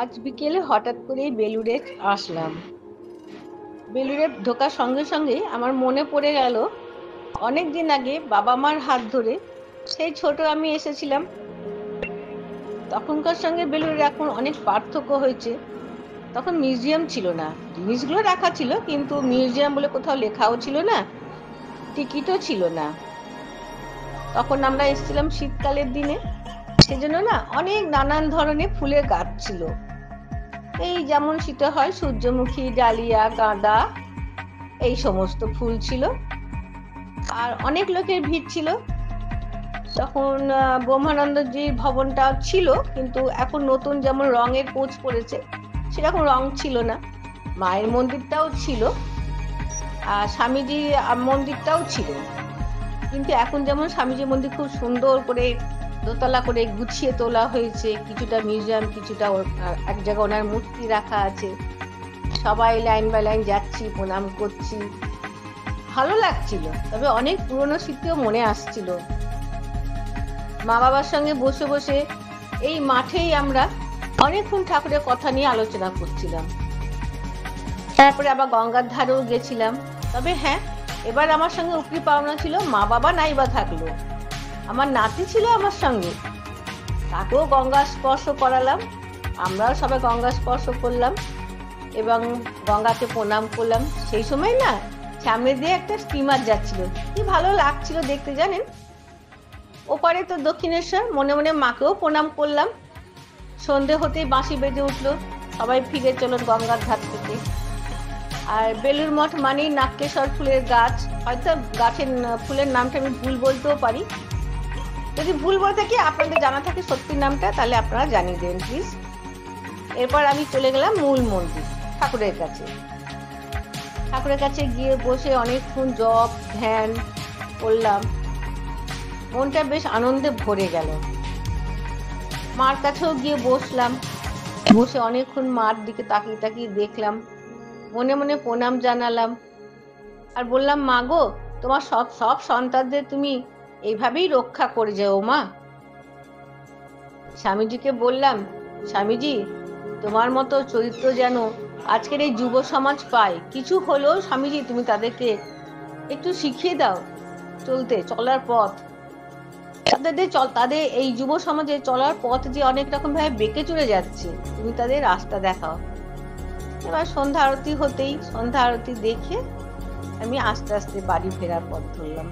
আজ বিকেলে হঠাৎ করেই বেলুড়ে আসলাম। বেলুড়ে ঢোকার সঙ্গে সঙ্গে আমার মনে পড়ে গেল অনেক দিন আগে বাবা মার হাত ধরে সেই ছোট আমি এসেছিলাম। তখনকার সঙ্গে বেলুড়ের এখন অনেক পার্থক্য হয়েছে। তখন মিউজিয়াম ছিল না, জিনিসগুলো রাখা ছিল কিন্তু মিউজিয়াম বলে কোথাও লেখাও ছিল না, টিকিটও ছিল না। তখন আমরা এসেছিলাম শীতকালের দিনে, সেজন্য না অনেক নানান ধরনের ফুলের গাছ ছিল। এই যেমন শীতে হয় সূর্যমুখী, ডালিয়া, গাঁদা, এই সমস্ত ফুল ছিল। আর অনেক লোকের ভিড় ছিল। তখন ব্রহ্মানন্দজির ভবনটা ছিল, কিন্তু এখন নতুন যেমন রঙের কোচ পড়েছে সেরকম রং ছিল না। মায়ের মন্দিরটাও ছিল, আর স্বামীজি মন্দিরটাও ছিল। কিন্তু এখন যেমন স্বামীজির মন্দির খুব সুন্দর করে দোতলা করে গুছিয়ে তোলা হয়েছে, কিছুটা মিউজিয়াম, কিছুটা এক জায়গায় ওনার মূর্তি রাখা আছে। সবাই লাইন বাই লাইন যাচ্ছি, প্রণাম করছি, ভালো লাগছিল। তবে অনেক পুরনো স্মৃতিও মনে আসছিল। মা বাবার সঙ্গে বসে বসে এই মাঠেই আমরা অনেকক্ষণ ঠাকুরের কথা নিয়ে আলোচনা করছিলাম। তারপরে আবার গঙ্গার ধারেও গেছিলাম। তবে হ্যাঁ, এবার আমার সঙ্গে উপরি পাওনা ছিল, মা বাবা নাই বা থাকলো, আমার নাতি ছিল আমার সঙ্গে, তাকেও গঙ্গা স্পর্শ করালাম। আমরাও সবাই গঙ্গা স্পর্শ করলাম এবং গঙ্গাকে প্রণাম করলাম। সেই সময় না সামনে দিয়ে একটা স্টিমার যাচ্ছিল, কি ভালো লাগছিল দেখতে জানেন। ওপারে তো দক্ষিণেশ্বর, মনে মনে মাকেও প্রণাম করলাম। সন্ধে হতেই বাঁশি বেজে উঠলো, সবাই ফিরে চলো গঙ্গার ধার থেকে। আর বেলুড় মঠ মানেই নাক্যেশ্বর ফুলের গাছ। হয়তো গাছের ফুলের নামটা আমি ভুল বলতেও পারি, যদি ভুল বলে থাকি আপনাদের জানা থাকে সত্যির নামটা, তাহলে আপনারা জানিয়ে দেন প্লিজ। এরপর আমি চলে গেলাম মূল মন্দির, ঠাকুরের কাছে। ঠাকুরের কাছে গিয়ে বসে অনেকক্ষণ জপ ধ্যান করলাম। মনটা বেশ আনন্দে ভরে গেল। মার কাছেও গিয়ে বসলাম, বসে অনেকক্ষণ মার দিকে তাকিয়ে তাকিয়ে দেখলাম, মনে মনে প্রণাম জানালাম। আর বললাম, মা গো, তোমার সব সব সন্তানদের তুমি এইভাবেই রক্ষা করে যাও মা। স্বামীজিকে বললাম, স্বামীজি, তোমার মতো চরিত্র যেন আজকের এই যুব সমাজ পায়। কিছু হলেও স্বামীজি তুমি তাদেরকে একটু শিখিয়ে দাও চলার পথ। তাদের এই যুব সমাজে চলার পথ যে অনেক রকম ভাবে বেঁকে চলে যাচ্ছে, তুমি তাদের রাস্তা দেখাও। এবার সন্ধ্যা আরতি হতেই সন্ধ্যা আরতি দেখে আমি আস্তে আস্তে বাড়ি ফেরার পথ ধরলাম।